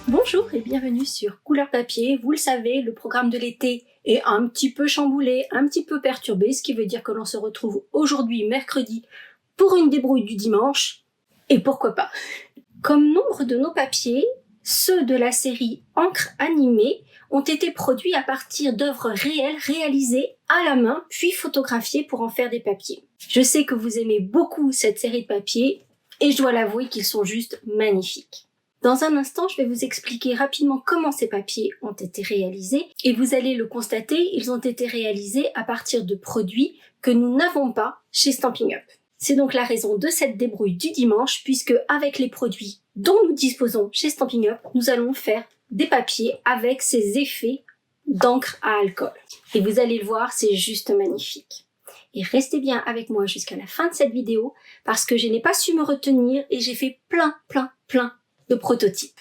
Bonjour et bienvenue sur Couleur Papier. Vous le savez, le programme de l'été est un petit peu chamboulé, un petit peu perturbé, ce qui veut dire que l'on se retrouve aujourd'hui, mercredi, pour une débrouille du dimanche. Et pourquoi pas? Comme nombre de nos papiers, ceux de la série Encre animée ont été produits à partir d'œuvres réelles réalisées à la main, puis photographiées pour en faire des papiers. Je sais que vous aimez beaucoup cette série de papiers et je dois l'avouer qu'ils sont juste magnifiques. Dans un instant, je vais vous expliquer rapidement comment ces papiers ont été réalisés et vous allez le constater, ils ont été réalisés à partir de produits que nous n'avons pas chez Stampin' Up. C'est donc la raison de cette débrouille du dimanche puisque avec les produits dont nous disposons chez Stampin' Up, nous allons faire des papiers avec ces effets d'encre à alcool. Et vous allez le voir, c'est juste magnifique. Et restez bien avec moi jusqu'à la fin de cette vidéo parce que je n'ai pas su me retenir et j'ai fait plein de prototypes.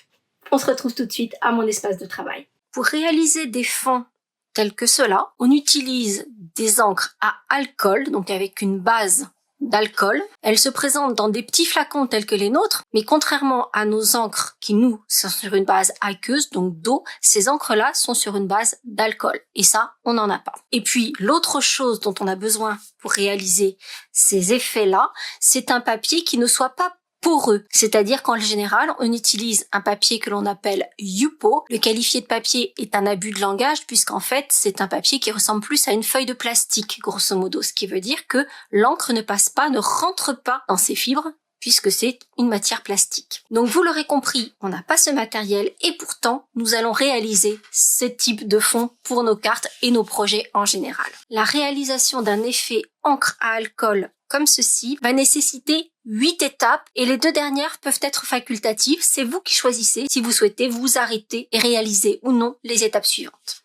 On se retrouve tout de suite à mon espace de travail. Pour réaliser des fonds tels que cela, on utilise des encres à alcool, donc avec une base d'alcool. Elles se présentent dans des petits flacons tels que les nôtres, mais contrairement à nos encres qui, nous, sont sur une base aqueuse, donc d'eau, ces encres-là sont sur une base d'alcool. Et ça, on n'en a pas. Et puis, l'autre chose dont on a besoin pour réaliser ces effets-là, c'est un papier qui ne soit pas poreux, c'est-à-dire qu'en général, on utilise un papier que l'on appelle Yupo. Le qualifié de papier est un abus de langage puisqu'en fait, c'est un papier qui ressemble plus à une feuille de plastique, grosso modo, ce qui veut dire que l'encre ne passe pas, ne rentre pas dans ses fibres puisque c'est une matière plastique. Donc vous l'aurez compris, on n'a pas ce matériel et pourtant, nous allons réaliser ce type de fond pour nos cartes et nos projets en général. La réalisation d'un effet encre à alcool comme ceci va nécessiter 8 étapes et les 2 dernières peuvent être facultatives. C'est vous qui choisissez si vous souhaitez vous arrêter et réaliser ou non les étapes suivantes.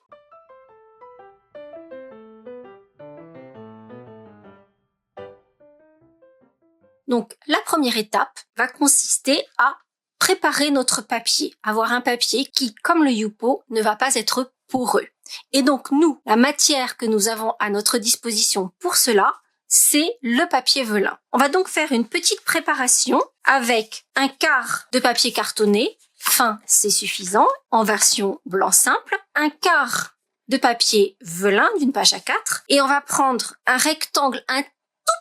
Donc, la première étape va consister à préparer notre papier. Avoir un papier qui, comme le Yupo, ne va pas être poreux. Et donc, nous, la matière que nous avons à notre disposition pour cela, c'est le papier velin. On va donc faire une petite préparation avec un quart de papier cartonné, fin c'est suffisant, en version blanc simple, un quart de papier velin d'une page A4 et on va prendre un rectangle un tout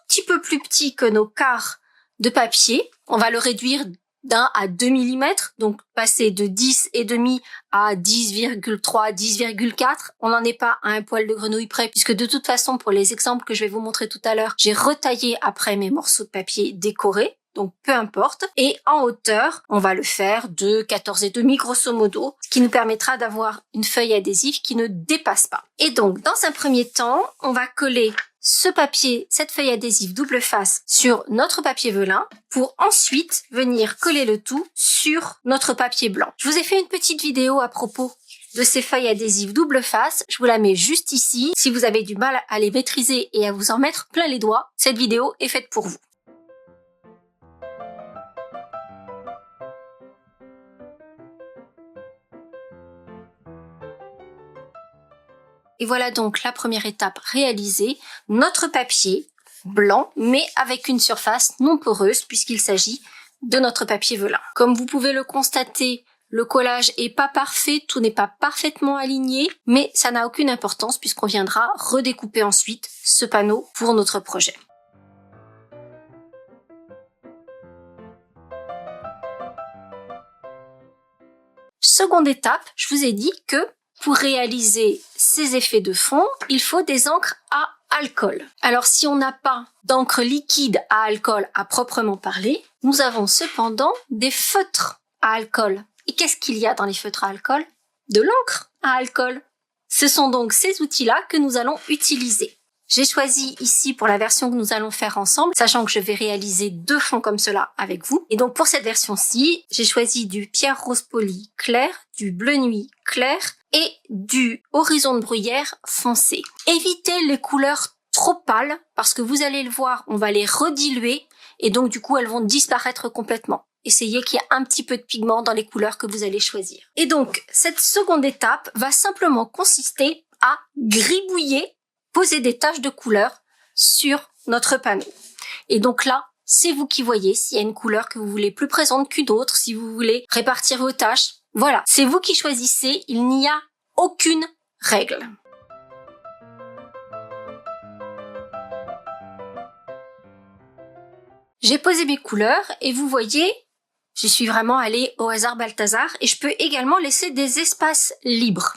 petit peu plus petit que nos quarts de papier, on va le réduire d'1 à 2 mm, donc passer de 10,5 à 10,3, 10,4. On n'en est pas à un poil de grenouille près, puisque de toute façon, pour les exemples que je vais vous montrer tout à l'heure, j'ai retaillé après mes morceaux de papier décorés, donc peu importe. Et en hauteur, on va le faire de 14,5 grosso modo, ce qui nous permettra d'avoir une feuille adhésive qui ne dépasse pas. Et donc, dans un premier temps, on va coller ce papier, cette feuille adhésive double face sur notre papier velin pour ensuite venir coller le tout sur notre papier blanc. Je vous ai fait une petite vidéo à propos de ces feuilles adhésives double face. Je vous la mets juste ici. Si vous avez du mal à les maîtriser et à vous en mettre plein les doigts, cette vidéo est faite pour vous. Et voilà donc la première étape réalisée, notre papier blanc, mais avec une surface non poreuse puisqu'il s'agit de notre papier velin. Comme vous pouvez le constater, le collage est pas parfait, tout n'est pas parfaitement aligné, mais ça n'a aucune importance puisqu'on viendra redécouper ensuite ce panneau pour notre projet. Seconde étape, je vous ai dit que pour réaliser ces effets de fond, il faut des encres à alcool. Alors si on n'a pas d'encre liquide à alcool à proprement parler, nous avons cependant des feutres à alcool. Et qu'est-ce qu'il y a dans les feutres à alcool? De l'encre à alcool. Ce sont donc ces outils-là que nous allons utiliser. J'ai choisi ici pour la version que nous allons faire ensemble, sachant que je vais réaliser 2 fonds comme cela avec vous. Et donc pour cette version-ci, j'ai choisi du pierre rose poli clair, du bleu nuit clair et du horizon de bruyère foncé. Évitez les couleurs trop pâles parce que vous allez le voir, on va les rediluer et donc du coup elles vont disparaître complètement. Essayez qu'il y ait un petit peu de pigment dans les couleurs que vous allez choisir. Et donc cette seconde étape va simplement consister à gribouiller, poser des taches de couleur sur notre panneau. Et donc là, c'est vous qui voyez s'il y a une couleur que vous voulez plus présente qu'une autre, si vous voulez répartir vos tâches. Voilà, c'est vous qui choisissez, il n'y a aucune règle. J'ai posé mes couleurs et vous voyez, je suis vraiment allée au hasard Balthazar et je peux également laisser des espaces libres.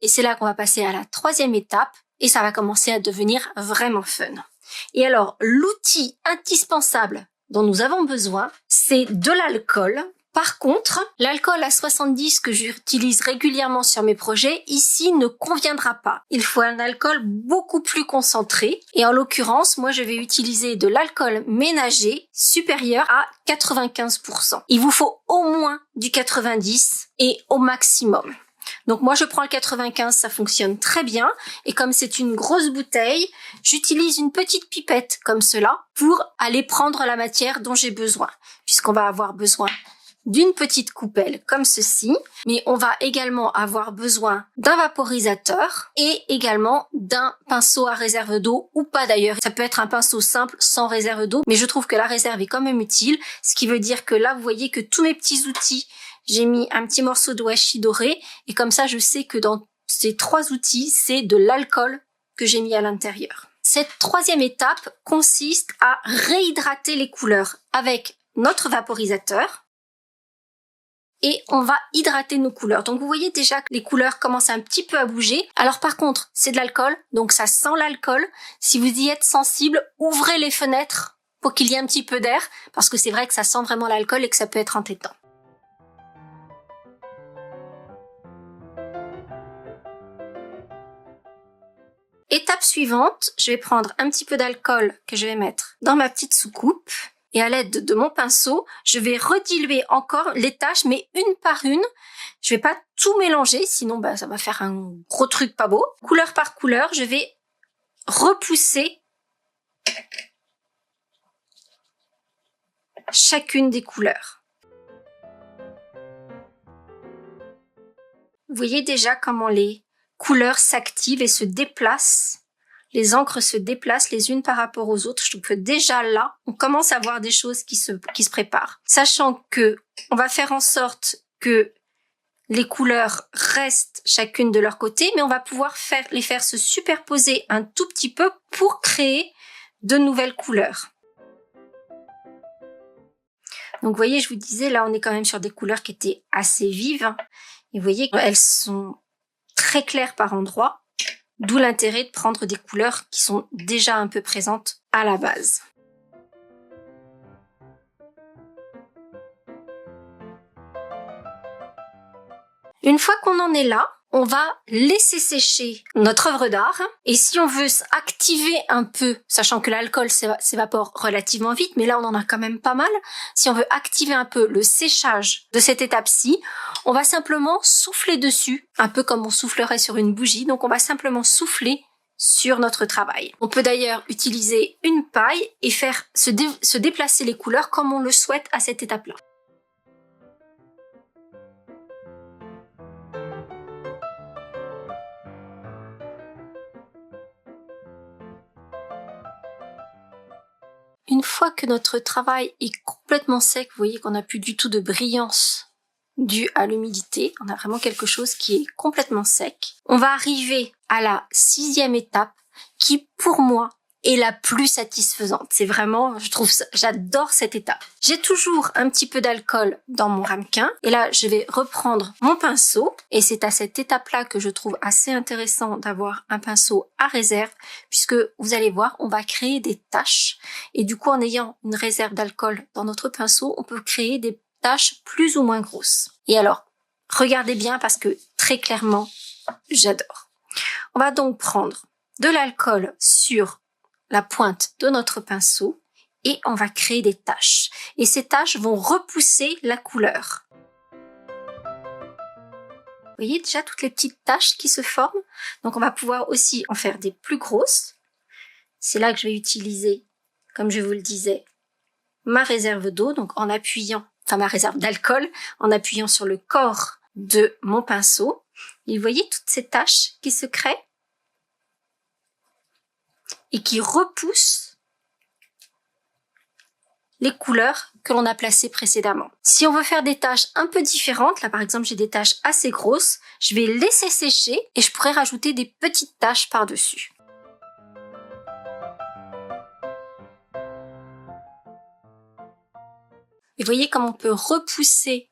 Et c'est là qu'on va passer à la troisième étape et ça va commencer à devenir vraiment fun. Et alors, l'outil indispensable dont nous avons besoin, c'est de l'alcool. Par contre, l'alcool à 70 que j'utilise régulièrement sur mes projets, ici ne conviendra pas. Il faut un alcool beaucoup plus concentré. Et en l'occurrence, moi je vais utiliser de l'alcool ménager supérieur à 95%. Il vous faut au moins du 90 et au maximum. Donc moi je prends le 95, ça fonctionne très bien. Et comme c'est une grosse bouteille, j'utilise une petite pipette comme cela pour aller prendre la matière dont j'ai besoin. Puisqu'on va avoir besoin d'une petite coupelle comme ceci, mais on va également avoir besoin d'un vaporisateur et également d'un pinceau à réserve d'eau ou pas d'ailleurs. Ça peut être un pinceau simple sans réserve d'eau, mais je trouve que la réserve est quand même utile, ce qui veut dire que là vous voyez que tous mes petits outils, j'ai mis un petit morceau de washi doré et comme ça je sais que dans ces trois outils, c'est de l'alcool que j'ai mis à l'intérieur. Cette troisième étape consiste à réhydrater les couleurs avec notre vaporisateur. Et on va hydrater nos couleurs. Donc vous voyez déjà que les couleurs commencent un petit peu à bouger. Alors par contre, c'est de l'alcool, donc ça sent l'alcool. Si vous y êtes sensible, ouvrez les fenêtres pour qu'il y ait un petit peu d'air, parce que c'est vrai que ça sent vraiment l'alcool et que ça peut être entêtant. Étape suivante, je vais prendre un petit peu d'alcool que je vais mettre dans ma petite soucoupe. Et à l'aide de mon pinceau, je vais rediluer encore les taches, mais une par une. Je vais pas tout mélanger, sinon ça va faire un gros truc pas beau. Couleur par couleur, je vais repousser chacune des couleurs. Vous voyez déjà comment les couleurs s'activent et se déplacent. Les encres se déplacent les unes par rapport aux autres. Je trouve que déjà là, on commence à voir des choses qui se préparent. Sachant que on va faire en sorte que les couleurs restent chacune de leur côté, mais on va pouvoir les faire se superposer un tout petit peu pour créer de nouvelles couleurs. Donc vous voyez, je vous disais, là on est quand même sur des couleurs qui étaient assez vives. Et vous voyez qu'elles sont très claires par endroits. D'où l'intérêt de prendre des couleurs qui sont déjà un peu présentes à la base. Une fois qu'on en est là, on va laisser sécher notre œuvre d'art. Et si on veut activer un peu, sachant que l'alcool s'évapore relativement vite, mais là on en a quand même pas mal, si on veut activer un peu le séchage de cette étape-ci, on va simplement souffler dessus, un peu comme on soufflerait sur une bougie. Donc on va simplement souffler sur notre travail. On peut d'ailleurs utiliser une paille et faire se déplacer les couleurs comme on le souhaite à cette étape-là. Une fois que notre travail est complètement sec, vous voyez qu'on n'a plus du tout de brillance due à l'humidité. On a vraiment quelque chose qui est complètement sec. On va arriver à la 6e étape qui, pour moi, est la plus satisfaisante. C'est vraiment, j'adore cette étape. J'ai toujours un petit peu d'alcool dans mon ramequin. Et là, je vais reprendre mon pinceau. Et c'est à cette étape-là que je trouve assez intéressant d'avoir un pinceau à réserve, puisque vous allez voir, on va créer des taches. Et du coup, en ayant une réserve d'alcool dans notre pinceau, on peut créer des taches plus ou moins grosses. Et alors, regardez bien parce que très clairement, j'adore. On va donc prendre de l'alcool sur la pointe de notre pinceau et on va créer des taches. Et ces taches vont repousser la couleur. Vous voyez déjà toutes les petites taches qui se forment? Donc on va pouvoir aussi en faire des plus grosses. C'est là que je vais utiliser, comme je vous le disais, ma réserve d'eau, donc en appuyant, ma réserve d'alcool, en appuyant sur le corps de mon pinceau. Et vous voyez toutes ces taches qui se créent et qui repoussent les couleurs que l'on a placées précédemment. Si on veut faire des taches un peu différentes, là par exemple j'ai des taches assez grosses, je vais laisser sécher et je pourrais rajouter des petites taches par-dessus. Et vous voyez comme on peut repousser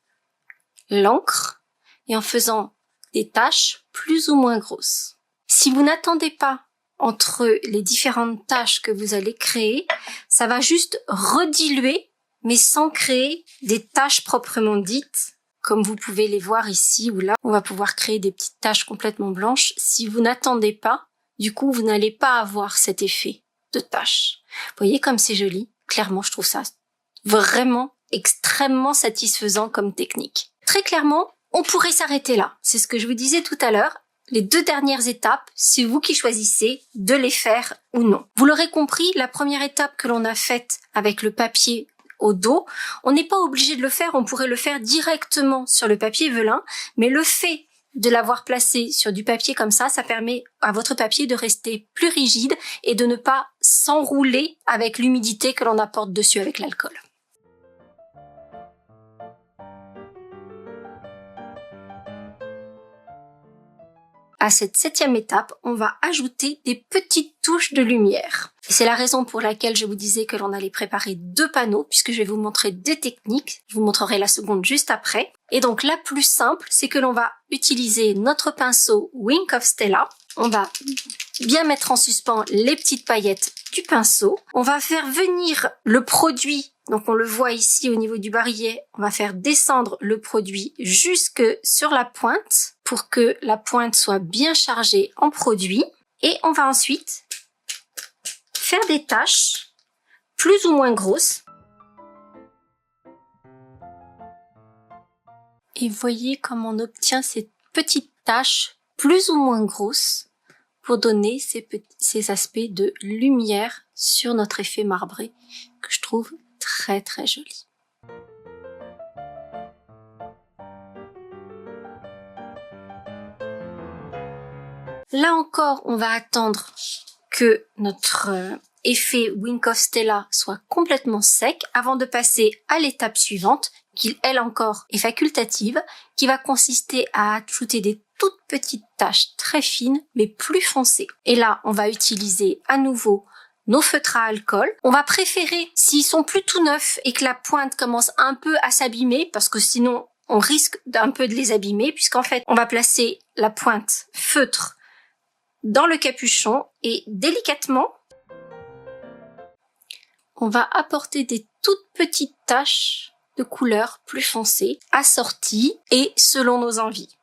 l'encre et en faisant des taches plus ou moins grosses. Si vous n'attendez pas entre les différentes taches que vous allez créer, ça va juste rediluer, mais sans créer des taches proprement dites, comme vous pouvez les voir ici ou là. On va pouvoir créer des petites taches complètement blanches. Si vous n'attendez pas, du coup, vous n'allez pas avoir cet effet de taches. Vous voyez comme c'est joli. Clairement, je trouve ça vraiment extrêmement satisfaisant comme technique. Très clairement, on pourrait s'arrêter là. C'est ce que je vous disais tout à l'heure. Les 2 dernières étapes, c'est vous qui choisissez de les faire ou non. Vous l'aurez compris, la première étape que l'on a faite avec le papier au dos, on n'est pas obligé de le faire, on pourrait le faire directement sur le papier velin, mais le fait de l'avoir placé sur du papier comme ça permet à votre papier de rester plus rigide et de ne pas s'enrouler avec l'humidité que l'on apporte dessus avec l'alcool. À cette 7e étape, on va ajouter des petites touches de lumière. Et c'est la raison pour laquelle je vous disais que l'on allait préparer 2 panneaux, puisque je vais vous montrer des techniques. Je vous montrerai la seconde juste après. Et donc la plus simple, c'est que l'on va utiliser notre pinceau Wink of Stella. On va bien mettre en suspens les petites paillettes du pinceau. On va faire venir le produit, donc on le voit ici au niveau du barillet, on va faire descendre le produit jusque sur la pointe pour que la pointe soit bien chargée en produit. Et on va ensuite faire des taches plus ou moins grosses. Et voyez comment on obtient ces petites taches plus ou moins grosses pour donner ces aspects de lumière sur notre effet marbré que je trouve très très joli. Là encore, on va attendre que notre effet Wink of Stella soit complètement sec avant de passer à l'étape suivante, qui elle encore est facultative, qui va consister à ajouter des toutes petites taches très fines mais plus foncées. Et là, on va utiliser à nouveau nos feutres à alcool. On va préférer, s'ils sont plus tout neufs et que la pointe commence un peu à s'abîmer, parce que sinon on risque d'un peu de les abîmer, puisqu'en fait on va placer la pointe feutre dans le capuchon et délicatement on va apporter des toutes petites taches de couleur plus foncée, assorties et selon nos envies.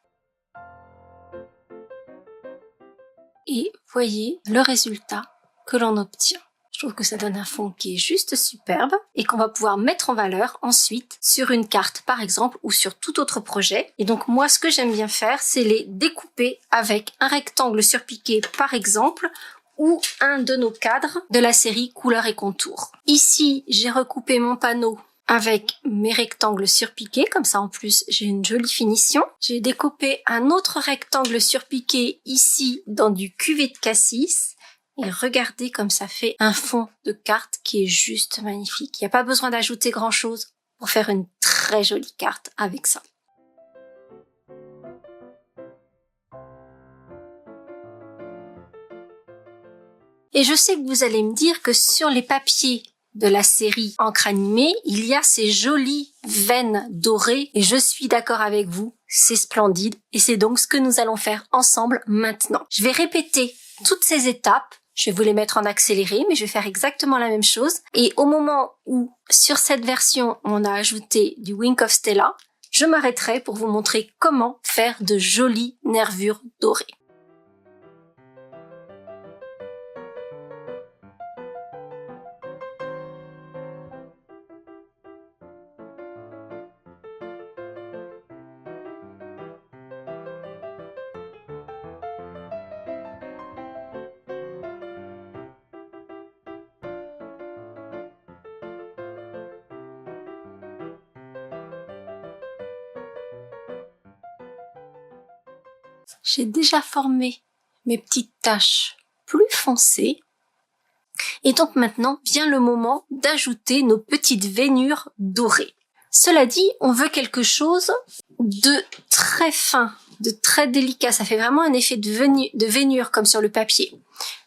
Et voyez le résultat que l'on obtient. Je trouve que ça donne un fond qui est juste superbe et qu'on va pouvoir mettre en valeur ensuite sur une carte par exemple ou sur tout autre projet. Et donc moi ce que j'aime bien faire c'est les découper avec un rectangle surpiqué par exemple ou un de nos cadres de la série couleurs et contours. Ici j'ai recoupé mon panneau avec mes rectangles surpiqués, comme ça en plus j'ai une jolie finition. J'ai découpé un autre rectangle surpiqué ici dans du cuvée de cassis. Et regardez comme ça fait un fond de carte qui est juste magnifique. Il n'y a pas besoin d'ajouter grand chose pour faire une très jolie carte avec ça. Et je sais que vous allez me dire que sur les papiers de la série encre animée, il y a ces jolies veines dorées et je suis d'accord avec vous, c'est splendide et c'est donc ce que nous allons faire ensemble maintenant. Je vais répéter toutes ces étapes. Je vais vous les mettre en accéléré, mais je vais faire exactement la même chose. Et au moment où, sur cette version, on a ajouté du Wink of Stella, je m'arrêterai pour vous montrer comment faire de jolies nervures dorées. J'ai déjà formé mes petites taches plus foncées. Et donc maintenant vient le moment d'ajouter nos petites veinures dorées. Cela dit, on veut quelque chose de très fin, de très délicat. Ça fait vraiment un effet de veinure comme sur le papier.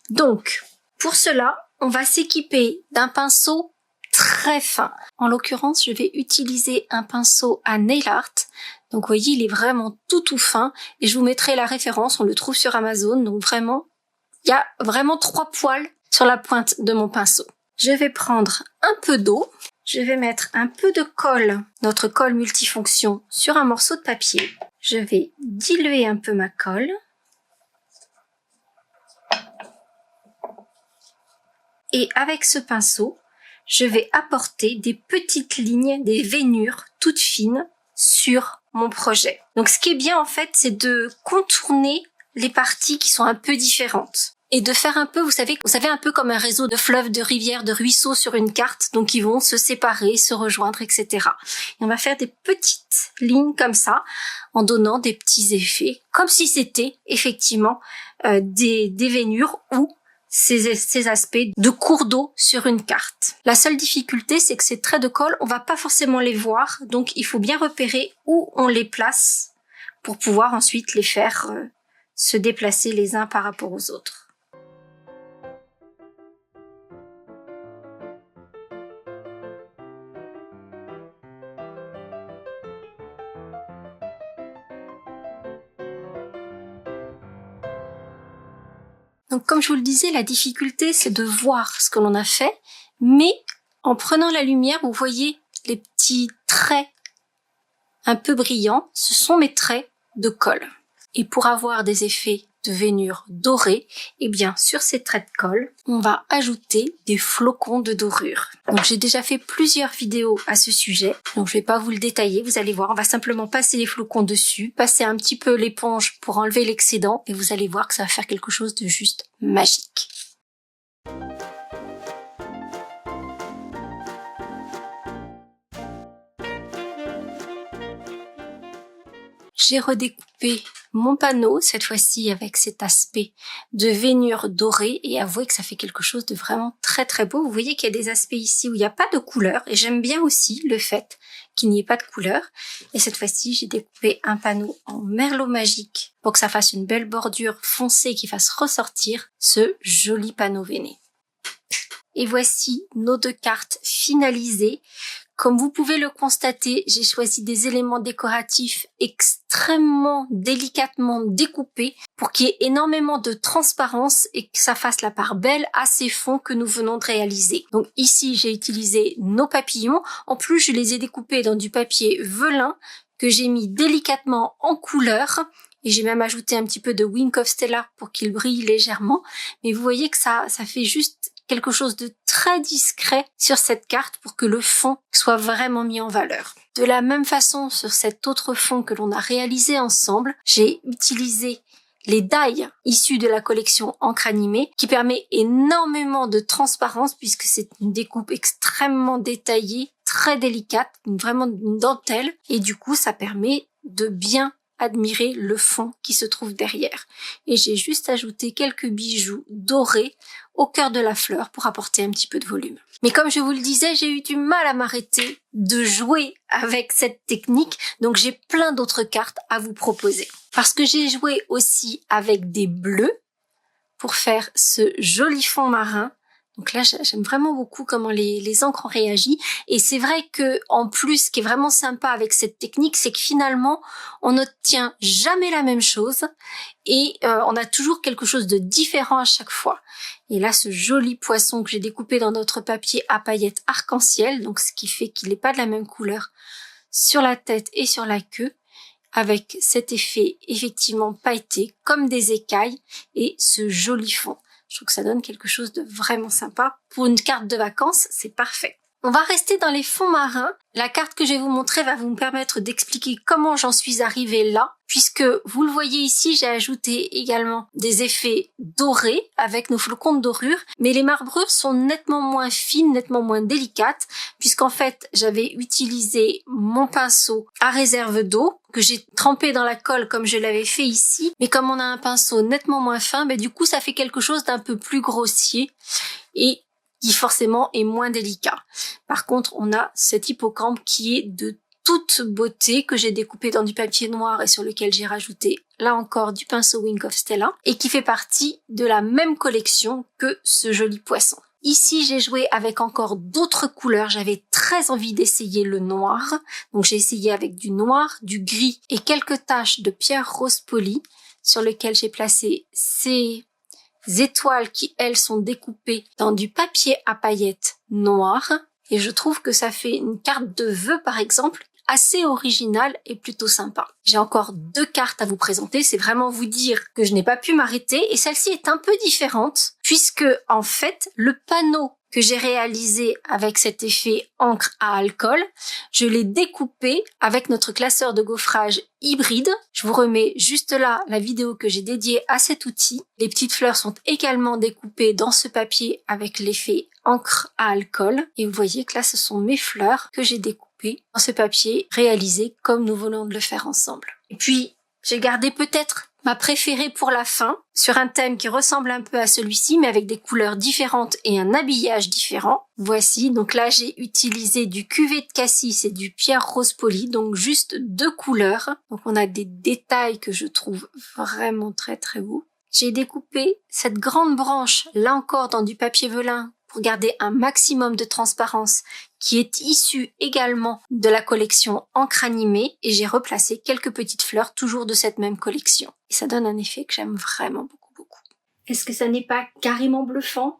Donc, pour cela, on va s'équiper d'un pinceau très fin. En l'occurrence, je vais utiliser un pinceau à nail art. Donc, vous voyez, il est vraiment tout fin. Et je vous mettrai la référence, on le trouve sur Amazon. Donc vraiment, il y a vraiment 3 poils sur la pointe de mon pinceau. Je vais prendre un peu d'eau. Je vais mettre un peu de colle, notre colle multifonction, sur un morceau de papier. Je vais diluer un peu ma colle. Et avec ce pinceau, je vais apporter des petites lignes, des veinures toutes fines sur mon projet. Donc ce qui est bien en fait, c'est de contourner les parties qui sont un peu différentes. Et de faire un peu, vous savez un peu comme un réseau de fleuves, de rivières, de ruisseaux sur une carte, donc ils vont se séparer, se rejoindre, etc. Et on va faire des petites lignes comme ça, en donnant des petits effets, comme si c'était effectivement des veinures ou ces aspects de cours d'eau sur une carte. La seule difficulté, c'est que ces traits de colle, on va pas forcément les voir, donc il faut bien repérer où on les place pour pouvoir ensuite les faire se déplacer les uns par rapport aux autres. Donc comme je vous le disais, la difficulté c'est de voir ce que l'on a fait, mais en prenant la lumière, vous voyez les petits traits un peu brillants, ce sont mes traits de colle. Et pour avoir des effets de veinure dorée, eh bien sur ces traits de colle, on va ajouter des flocons de dorure. Donc j'ai déjà fait plusieurs vidéos à ce sujet, donc je vais pas vous le détailler, vous allez voir, on va simplement passer les flocons dessus, passer un petit peu l'éponge pour enlever l'excédent, et vous allez voir que ça va faire quelque chose de juste magique. J'ai redécoupé mon panneau, cette fois-ci avec cet aspect de veinure dorée, et avouez que ça fait quelque chose de vraiment très beau. Vous voyez qu'il y a des aspects ici où il n'y a pas de couleur, et j'aime bien aussi le fait qu'il n'y ait pas de couleur. Et cette fois-ci, j'ai découpé un panneau en merlot magique pour que ça fasse une belle bordure foncée qui fasse ressortir ce joli panneau veiné. Et voici nos 2 cartes finalisées. Comme vous pouvez le constater, j'ai choisi des éléments décoratifs extrêmement délicatement découpés pour qu'il y ait énormément de transparence et que ça fasse la part belle à ces fonds que nous venons de réaliser. Donc ici, j'ai utilisé nos papillons. En plus, je les ai découpés dans du papier velin que j'ai mis délicatement en couleur. Et j'ai même ajouté un petit peu de Wink of Stella pour qu'il brille légèrement. Mais vous voyez que ça fait juste quelque chose de très discret sur cette carte pour que le fond soit vraiment mis en valeur. De la même façon, sur cet autre fond que l'on a réalisé ensemble, j'ai utilisé les die issus de la collection encre animée qui permet énormément de transparence puisque c'est une découpe extrêmement détaillée, très délicate, vraiment une dentelle, et du coup ça permet de bien admirer le fond qui se trouve derrière. Et j'ai juste ajouté quelques bijoux dorés au cœur de la fleur pour apporter un petit peu de volume. Mais comme je vous le disais, j'ai eu du mal à m'arrêter de jouer avec cette technique, donc j'ai plein d'autres cartes à vous proposer. Parce que j'ai joué aussi avec des bleus pour faire ce joli fond marin. Donc là, j'aime vraiment beaucoup comment les encres ont réagi. Et c'est vrai que, en plus, ce qui est vraiment sympa avec cette technique, c'est que finalement, on n'obtient jamais la même chose et on a toujours quelque chose de différent à chaque fois. Et là, ce joli poisson que j'ai découpé dans notre papier à paillettes arc-en-ciel, donc ce qui fait qu'il n'est pas de la même couleur sur la tête et sur la queue, avec cet effet effectivement pailleté, comme des écailles, et ce joli fond. Je trouve que ça donne quelque chose de vraiment sympa. Pour une carte de vacances, c'est parfait. On va rester dans les fonds marins. La carte que je vais vous montrer va vous permettre d'expliquer comment j'en suis arrivée là, puisque vous le voyez ici, j'ai ajouté également des effets dorés avec nos flocons de dorure, mais les marbrures sont nettement moins fines, nettement moins délicates, puisqu'en fait, j'avais utilisé mon pinceau à réserve d'eau, que j'ai trempé dans la colle comme je l'avais fait ici, mais comme on a un pinceau nettement moins fin, du coup, ça fait quelque chose d'un peu plus grossier, et qui forcément est moins délicat. Par contre, on a cet hippocampe qui est de toute beauté, que j'ai découpé dans du papier noir et sur lequel j'ai rajouté, là encore, du pinceau Wink of Stella, et qui fait partie de la même collection que ce joli poisson. Ici, j'ai joué avec encore d'autres couleurs. J'avais très envie d'essayer le noir. Donc, j'ai essayé avec du noir, du gris et quelques taches de pierre rose polie sur lequel j'ai placé ces étoiles qui, elles, sont découpées dans du papier à paillettes noir. Et je trouve que ça fait une carte de vœux, par exemple, assez originale et plutôt sympa. J'ai encore 2 cartes à vous présenter. C'est vraiment vous dire que je n'ai pas pu m'arrêter. Et celle-ci est un peu différente, puisque, en fait, le panneau que j'ai réalisé avec cet effet encre à alcool, je l'ai découpé avec notre classeur de gaufrage hybride. Je vous remets juste là la vidéo que j'ai dédiée à cet outil. Les petites fleurs sont également découpées dans ce papier avec l'effet encre à alcool. Et vous voyez que là, ce sont mes fleurs que j'ai découpées dans ce papier réalisé comme nous venons de le faire ensemble. Et puis, j'ai gardé peut-être ma préférée pour la fin, sur un thème qui ressemble un peu à celui-ci, mais avec des couleurs différentes et un habillage différent. Voici, donc là j'ai utilisé du cuvet de cassis et du pierre rose polie, donc juste 2 couleurs. Donc on a des détails que je trouve vraiment très très beaux. J'ai découpé cette grande branche, là encore dans du papier velin, pour garder un maximum de transparence, qui est issue également de la collection encre animée, et j'ai replacé quelques petites fleurs toujours de cette même collection. Et ça donne un effet que j'aime vraiment beaucoup, beaucoup. Est-ce que ça n'est pas carrément bluffant ?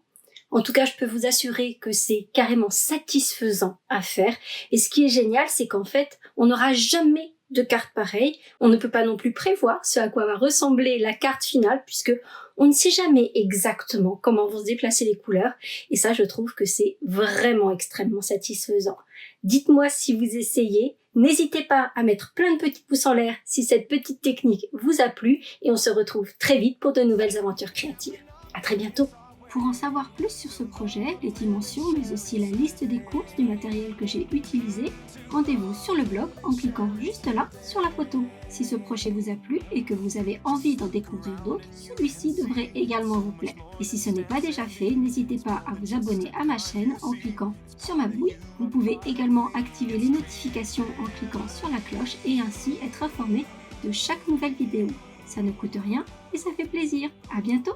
En tout cas, je peux vous assurer que c'est carrément satisfaisant à faire. Et ce qui est génial, c'est qu'en fait, on n'aura jamais de carte pareille. On ne peut pas non plus prévoir ce à quoi va ressembler la carte finale, puisque on ne sait jamais exactement comment vont se déplacer les couleurs. Et ça, je trouve que c'est vraiment extrêmement satisfaisant. Dites-moi si vous essayez. N'hésitez pas à mettre plein de petits pouces en l'air si cette petite technique vous a plu. Et on se retrouve très vite pour de nouvelles aventures créatives. À très bientôt. Pour en savoir plus sur ce projet, les dimensions, mais aussi la liste des courses du matériel que j'ai utilisé, rendez-vous sur le blog en cliquant juste là sur la photo. Si ce projet vous a plu et que vous avez envie d'en découvrir d'autres, celui-ci devrait également vous plaire. Et si ce n'est pas déjà fait, n'hésitez pas à vous abonner à ma chaîne en cliquant sur ma bouille. Vous pouvez également activer les notifications en cliquant sur la cloche et ainsi être informé de chaque nouvelle vidéo. Ça ne coûte rien et ça fait plaisir. À bientôt!